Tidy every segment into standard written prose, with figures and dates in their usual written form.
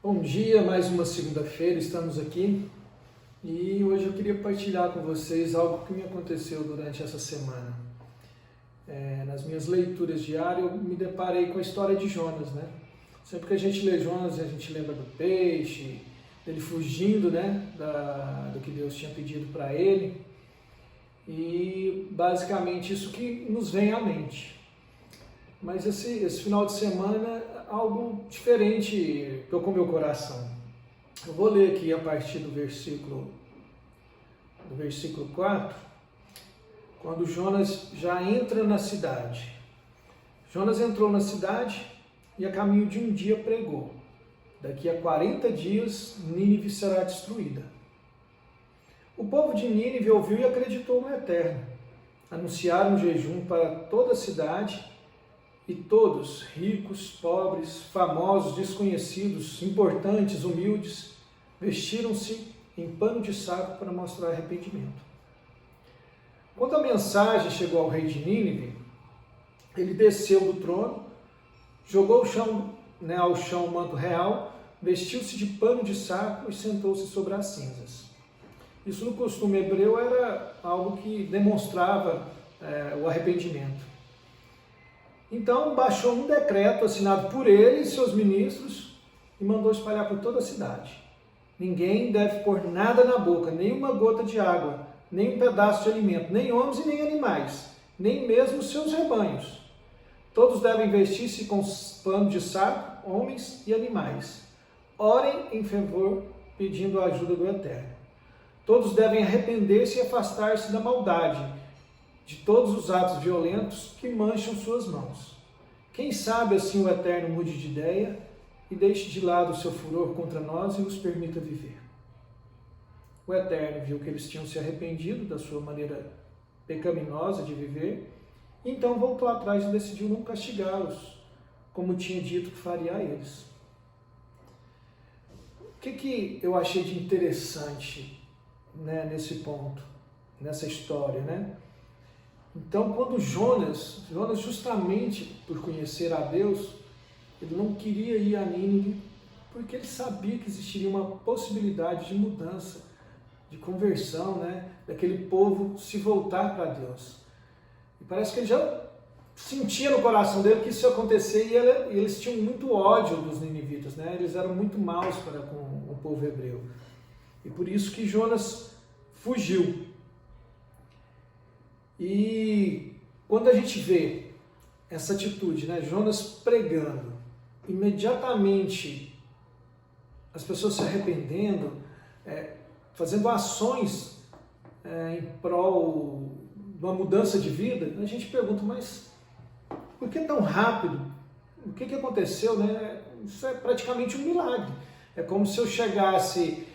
Bom dia, mais uma segunda-feira, estamos aqui e hoje eu queria partilhar com vocês algo que me aconteceu durante essa semana. Nas minhas leituras diárias eu me deparei com a história de Jonas, né? Sempre que a gente lê Jonas, a gente lembra do peixe, dele fugindo, né, do que Deus tinha pedido para ele, e basicamente isso que nos vem à mente. Mas esse final de semana algo diferente tocou meu coração. Eu vou ler aqui a partir do versículo 4, quando Jonas já entra na cidade. Jonas entrou na cidade e a caminho de um dia pregou: daqui a 40 dias Nínive será destruída. O povo de Nínive ouviu e acreditou no Eterno. Anunciaram um jejum para toda a cidade. E todos, ricos, pobres, famosos, desconhecidos, importantes, humildes, vestiram-se em pano de saco para mostrar arrependimento. Quando a mensagem chegou ao rei de Nínive, ele desceu do trono, jogou ao chão o manto real, vestiu-se de pano de saco e sentou-se sobre as cinzas. Isso no costume hebreu era algo que demonstrava o arrependimento. Então baixou um decreto assinado por ele e seus ministros e mandou espalhar por toda a cidade. Ninguém deve pôr nada na boca, nem uma gota de água, nem um pedaço de alimento, nem homens e nem animais, nem mesmo seus rebanhos. Todos devem vestir-se com pano de saco, homens e animais. Orem em fervor, pedindo a ajuda do Eterno. Todos devem arrepender-se e afastar-se da maldade, de todos os atos violentos que mancham suas mãos. Quem sabe assim o Eterno mude de ideia e deixe de lado o seu furor contra nós e nos permita viver. O Eterno viu que eles tinham se arrependido da sua maneira pecaminosa de viver, e então voltou atrás e decidiu não castigá-los, como tinha dito que faria a eles. O que eu achei de interessante, né, nesse ponto, nessa história, né? Então, quando Jonas, justamente por conhecer a Deus, ele não queria ir a Nínive, porque ele sabia que existiria uma possibilidade de mudança, de conversão, né, daquele povo se voltar para Deus. E parece que ele já sentia no coração dele que isso ia acontecer, e eles tinham muito ódio dos ninivitas, né? Eles eram muito maus para com o povo hebreu. E por isso que Jonas fugiu. E quando a gente vê essa atitude, né, Jonas pregando, imediatamente as pessoas se arrependendo, fazendo ações em prol de uma mudança de vida, a gente pergunta, mas por que tão rápido? O que aconteceu? Né? Isso é praticamente um milagre. É como se eu chegasse,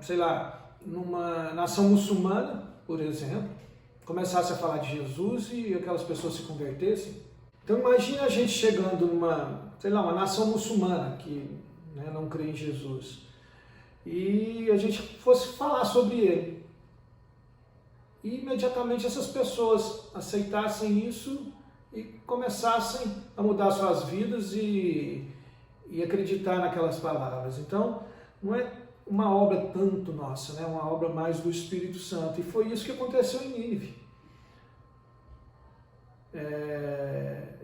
sei lá, numa nação muçulmana, por exemplo, começasse a falar de Jesus e aquelas pessoas se convertessem. Então imagina a gente chegando numa, sei lá, uma nação muçulmana que, né, não crê em Jesus, e a gente fosse falar sobre ele. E imediatamente essas pessoas aceitassem isso e começassem a mudar suas vidas e acreditar naquelas palavras. Então não é uma obra tanto nossa, né? Uma obra mais do Espírito Santo. E foi isso que aconteceu em Nínive.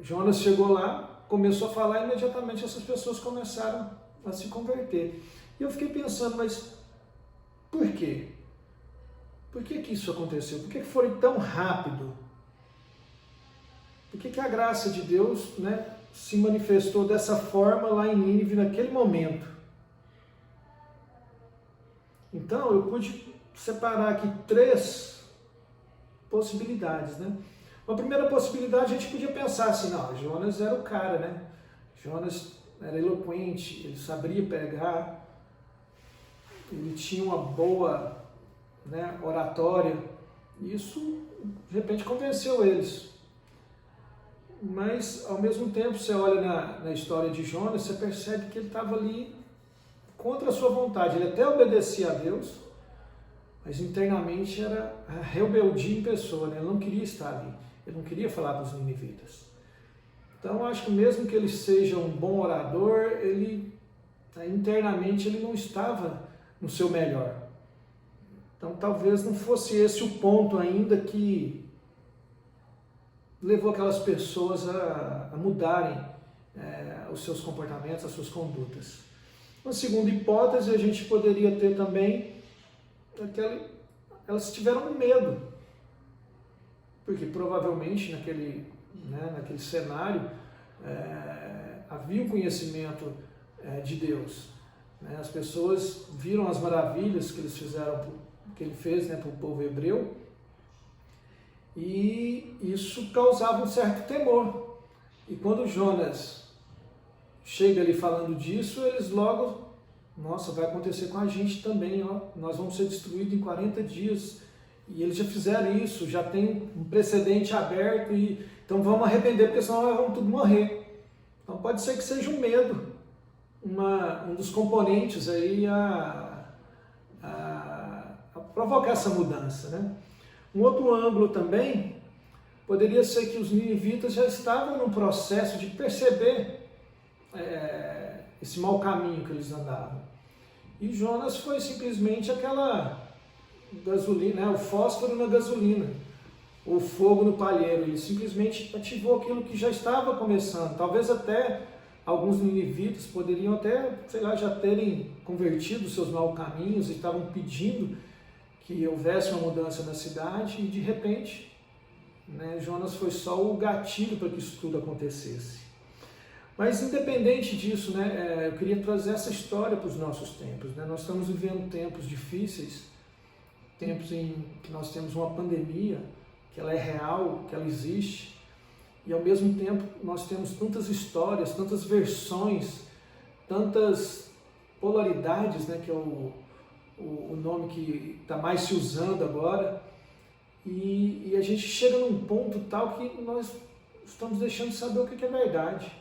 Jonas chegou lá, começou a falar e imediatamente essas pessoas começaram a se converter. E eu fiquei pensando, mas por quê? Por que isso aconteceu? Por que foi tão rápido? Por que a graça de Deus, né, se manifestou dessa forma lá em Nínive naquele momento? Então, eu pude separar aqui 3 possibilidades, né? Uma primeira possibilidade, a gente podia pensar assim, não, Jonas era o cara, né? Jonas era eloquente, ele sabia pregar, ele tinha uma boa, né, oratória, e isso, de repente, convenceu eles. Mas, ao mesmo tempo, você olha na história de Jonas, você percebe que ele estava ali contra a sua vontade. Ele até obedecia a Deus, mas internamente era a rebeldia em pessoa, né? Ele não queria estar ali, ele não queria falar para os ninivitas. Então, acho que mesmo que ele seja um bom orador, ele internamente ele não estava no seu melhor. Então talvez não fosse esse o ponto ainda que levou aquelas pessoas a mudarem os seus comportamentos, as suas condutas. Uma segunda hipótese, a gente poderia ter também elas tiveram medo, porque provavelmente naquele cenário havia o conhecimento de Deus. As pessoas viram as maravilhas que ele fez para o povo hebreu, e isso causava um certo temor. E quando Jonas chega ali falando disso, eles logo, nossa, vai acontecer com a gente também, nós vamos ser destruídos em 40 dias. E eles já fizeram isso, já tem um precedente aberto, então vamos arrepender, porque senão nós vamos tudo morrer. Então pode ser que seja um medo, um dos componentes aí a provocar essa mudança, né? Um outro ângulo também poderia ser que os ninivitas já estavam num processo de perceber esse mau caminho que eles andavam. E Jonas foi simplesmente aquela gasolina, o fósforo na gasolina, o fogo no palheiro. Ele simplesmente ativou aquilo que já estava começando. Talvez até alguns ninivitas poderiam até, já terem convertido os seus maus caminhos e estavam pedindo que houvesse uma mudança na cidade, e de repente, Jonas foi só o gatilho para que isso tudo acontecesse. Mas independente disso, eu queria trazer essa história para os nossos tempos. Nós estamos vivendo tempos difíceis, tempos em que nós temos uma pandemia, que ela é real, que ela existe, e ao mesmo tempo nós temos tantas histórias, tantas versões, tantas polaridades, que é o nome que está mais se usando agora, e a gente chega num ponto tal que nós estamos deixando de saber o que é verdade.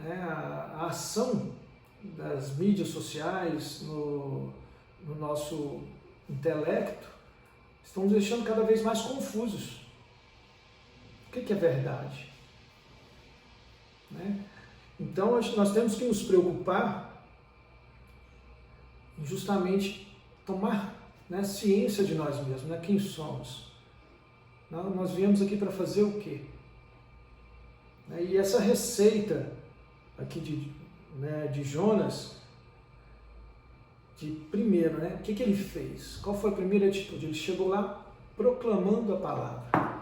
A ação das mídias sociais no nosso intelecto estão nos deixando cada vez mais confusos. O que é verdade? Então nós temos que nos preocupar em justamente tomar ciência de nós mesmos, quem somos. Nós viemos aqui para fazer o quê? E essa receita aqui de Jonas, primeiro, o que ele fez? Qual foi a primeira atitude? Ele chegou lá proclamando a palavra.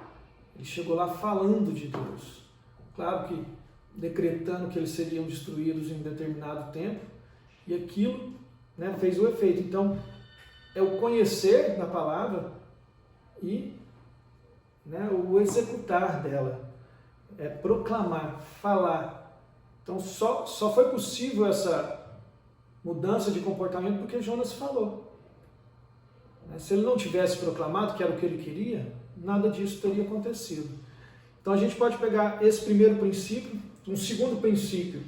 Ele chegou lá falando de Deus. Claro que decretando que eles seriam destruídos em determinado tempo, e aquilo fez o efeito. Então, é o conhecer da palavra e o executar dela. É proclamar, falar. Então, só foi possível essa mudança de comportamento porque Jonas falou. Se ele não tivesse proclamado, que era o que ele queria, nada disso teria acontecido. Então, a gente pode pegar esse primeiro princípio, um segundo princípio,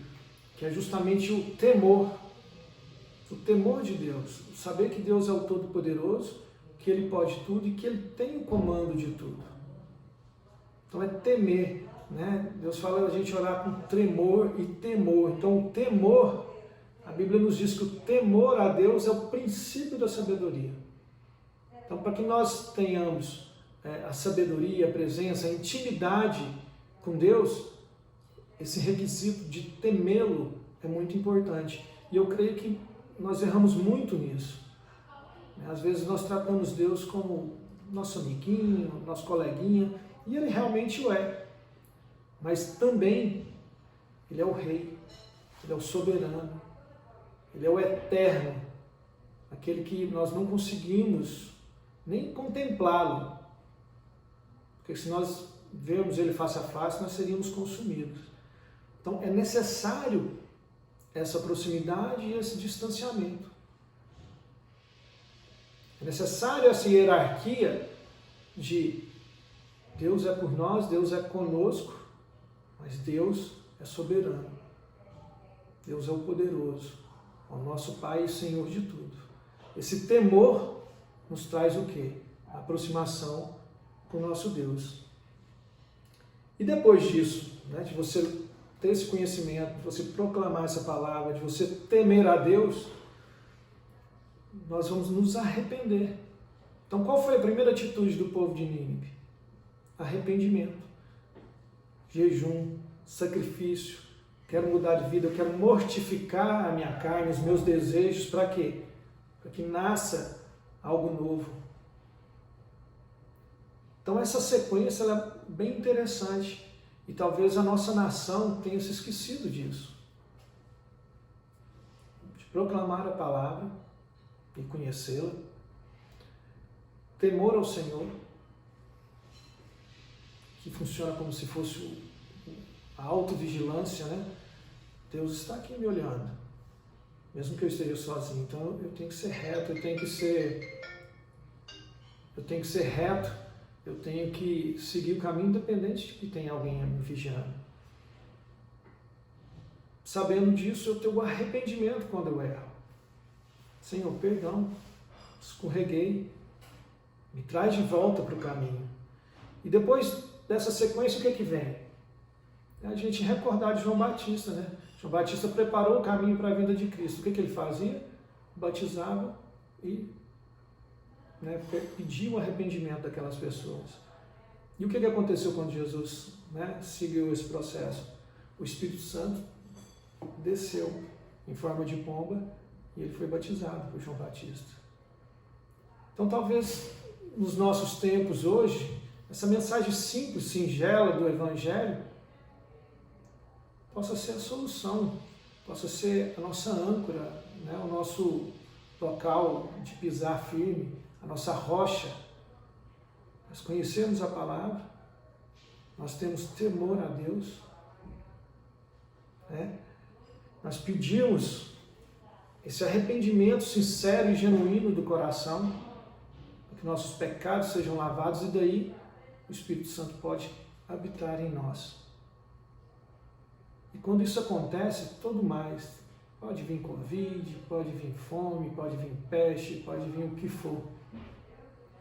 que é justamente o temor de Deus, saber que Deus é o Todo-Poderoso, que Ele pode tudo e que Ele tem o comando de tudo. Então é temer, Deus fala a gente orar com tremor e temor. Então o temor, a Bíblia nos diz que o temor a Deus é o princípio da sabedoria. Então para que nós tenhamos a sabedoria, a presença, a intimidade com Deus, esse requisito de temê-lo é muito importante. E eu creio que nós erramos muito nisso. Às vezes nós tratamos Deus como nosso amiguinho, nosso coleguinha, e Ele realmente o é. Mas também Ele é o Rei, Ele é o soberano, Ele é o eterno, aquele que nós não conseguimos nem contemplá-lo, porque se nós vermos Ele face a face, nós seríamos consumidos. Então é necessário essa proximidade e esse distanciamento. É necessário essa hierarquia de Deus é por nós, Deus é conosco, mas Deus é soberano. Deus é o poderoso, é o nosso Pai e Senhor de tudo. Esse temor nos traz o quê? A aproximação com o nosso Deus. E depois disso, de você ter esse conhecimento, de você proclamar essa palavra, de você temer a Deus, nós vamos nos arrepender. Então, qual foi a primeira atitude do povo de Nínive? Arrependimento, jejum, sacrifício. Quero mudar de vida, eu quero mortificar a minha carne, os meus desejos, para quê? Para que nasça algo novo. Então, essa sequência ela é bem interessante e talvez a nossa nação tenha se esquecido disso. De proclamar a palavra e conhecê-la, temor ao Senhor, que funciona como se fosse a autovigilância, né? Deus está aqui me olhando, mesmo que eu esteja sozinho. Então eu tenho que ser reto, eu tenho que ser reto, eu tenho que seguir o caminho independente de que tenha alguém me vigiando. Sabendo disso, eu tenho o arrependimento quando eu erro. Senhor, perdão, escorreguei, me traz de volta para o caminho. E depois dessa sequência, o que é que vem? É a gente recordar de João Batista, né? João Batista preparou o caminho para a vinda de Cristo. O que ele fazia? Batizava e pedia o arrependimento daquelas pessoas. E o que aconteceu quando Jesus seguiu esse processo? O Espírito Santo desceu em forma de pomba e ele foi batizado por João Batista. Então, talvez nos nossos tempos hoje, essa mensagem simples, singela do Evangelho possa ser a solução, possa ser a nossa âncora, o nosso local de pisar firme, a nossa rocha. Nós conhecemos a palavra, nós temos temor a Deus, nós pedimos esse arrependimento sincero e genuíno do coração, para que nossos pecados sejam lavados e daí o Espírito Santo pode habitar em nós. E quando isso acontece, tudo mais, pode vir Covid, pode vir fome, pode vir peste, pode vir o que for.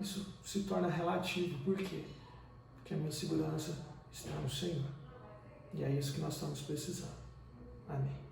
Isso se torna relativo. Por quê? Porque a minha segurança está no Senhor. E é isso que nós estamos precisando. Amém.